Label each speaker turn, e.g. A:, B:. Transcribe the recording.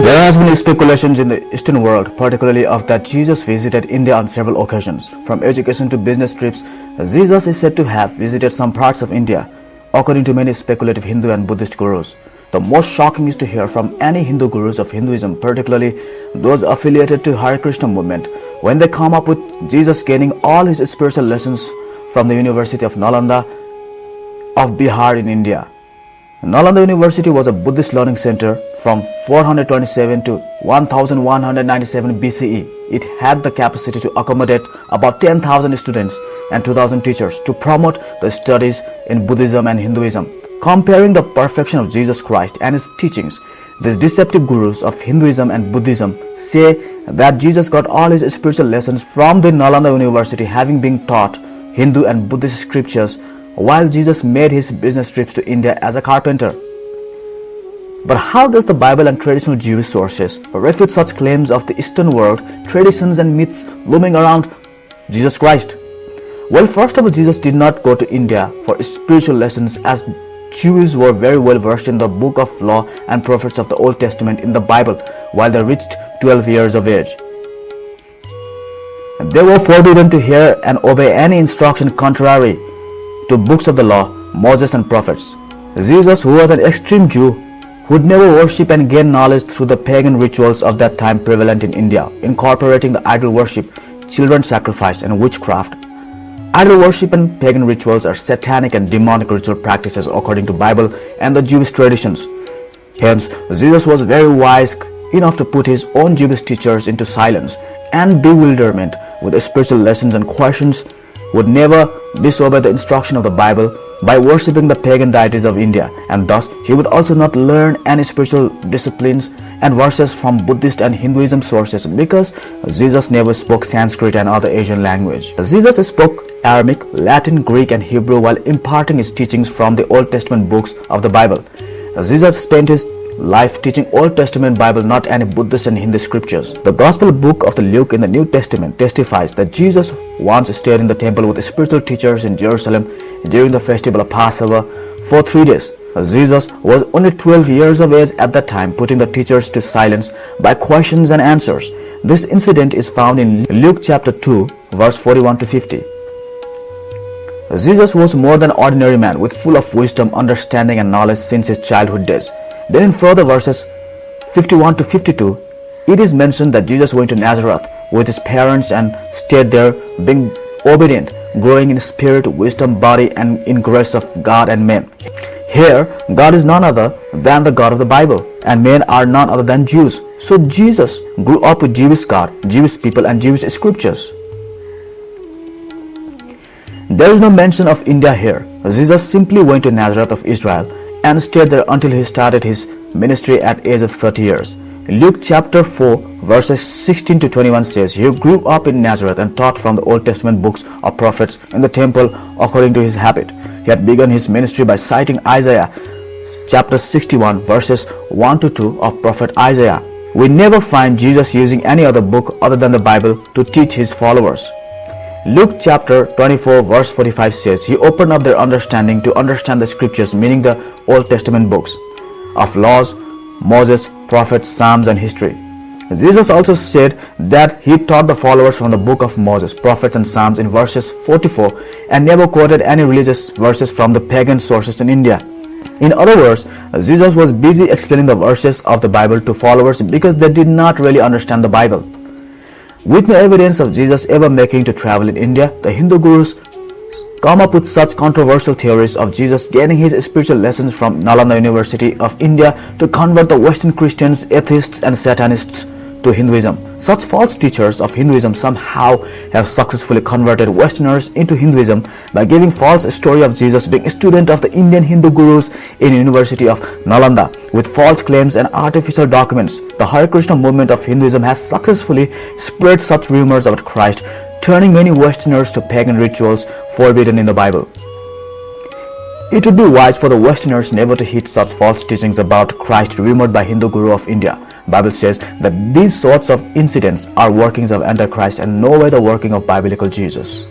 A: There has been speculations in the Eastern world, particularly of that Jesus visited India on several occasions. From education to business trips, Jesus is said to have visited some parts of India, according to many speculative Hindu and Buddhist gurus. The most shocking is to hear from any Hindu gurus of Hinduism, particularly those affiliated to Hare Krishna movement, when they come up with Jesus gaining all his spiritual lessons from the University of Nalanda of Bihar in India. Nalanda University was a Buddhist learning center from 427 to 1197 BCE. It had the capacity to accommodate about 10,000 students and 2,000 teachers to promote the studies in Buddhism and Hinduism. Comparing the perfection of Jesus Christ and his teachings, these deceptive gurus of Hinduism and Buddhism say that Jesus got all his spiritual lessons from the Nalanda University, having been taught Hindu and Buddhist scriptures while Jesus made his business trips to India as a carpenter. But how does the Bible and traditional Jewish sources refute such claims of the Eastern world, traditions and myths looming around Jesus Christ? Well, first of all, Jesus did not go to India for spiritual lessons, as Jews were very well versed in the book of law and prophets of the Old Testament in the Bible while they reached 12 years of age. They were forbidden to hear and obey any instruction contrary to books of the law, Moses and prophets. Jesus, who was an extreme Jew, would never worship and gain knowledge through the pagan rituals of that time prevalent in India, incorporating the idol worship, children sacrifice, and witchcraft. Idol worship and pagan rituals are satanic and demonic ritual practices according to Bible and the Jewish traditions. Hence, Jesus was very wise enough to put his own Jewish teachers into silence and bewilderment with spiritual lessons and questions, would never disobey the instruction of the Bible by worshipping the pagan deities of India, and thus he would also not learn any spiritual disciplines and verses from Buddhist and Hinduism sources, because Jesus never spoke Sanskrit and other Asian language. Jesus spoke Aramaic, Latin, Greek and Hebrew while imparting his teachings from the Old Testament books of the Bible. Jesus spent his life teaching Old Testament Bible, not any Buddhist and Hindu scriptures. The Gospel book of the Luke in the New Testament testifies that Jesus once stayed in the temple with spiritual teachers in Jerusalem during the festival of Passover for 3 days. Jesus was only 12 years of age at that time, putting the teachers to silence by questions and answers. This incident is found in Luke chapter 2, verse 41 to 50. Jesus was more than an ordinary man, with full of wisdom, understanding and knowledge since his childhood days. Then in further verses 51 to 52, it is mentioned that Jesus went to Nazareth with his parents and stayed there, being obedient, growing in spirit, wisdom, body, and in grace of God and men. Here, God is none other than the God of the Bible, and men are none other than Jews. So Jesus grew up with Jewish God, Jewish people, and Jewish scriptures. There is no mention of India here. Jesus simply went to Nazareth of Israel and stayed there until he started his ministry at age of 30 years. Luke chapter 4 verses 16 to 21 says, he grew up in Nazareth and taught from the Old Testament books of prophets in the temple according to his habit. He had begun his ministry by citing Isaiah chapter 61 verses 1 to 2 of prophet Isaiah. We never find Jesus using any other book other than the Bible to teach his followers. Luke chapter 24 verse 45 says, he opened up their understanding to understand the scriptures, meaning the Old Testament books of laws, Moses, prophets, Psalms and history. Jesus also said that he taught the followers from the book of Moses, prophets and Psalms in verses 44 and never quoted any religious verses from the pagan sources in India. In other words, Jesus was busy explaining the verses of the Bible to followers because they did not really understand the Bible. With no evidence of Jesus ever making to travel in India, the Hindu gurus come up with such controversial theories of Jesus gaining his spiritual lessons from Nalanda University of India to convert the Western Christians, atheists and Satanists to Hinduism. Such false teachers of Hinduism somehow have successfully converted Westerners into Hinduism by giving false story of Jesus being a student of the Indian Hindu gurus in University of Nalanda with false claims and artificial documents. The Hare Krishna movement of Hinduism has successfully spread such rumors about Christ, turning many Westerners to pagan rituals forbidden in the Bible. It would be wise for the Westerners never to heed such false teachings about Christ rumored by Hindu guru of India. Bible says that these sorts of incidents are workings of Antichrist and no way the working of biblical Jesus.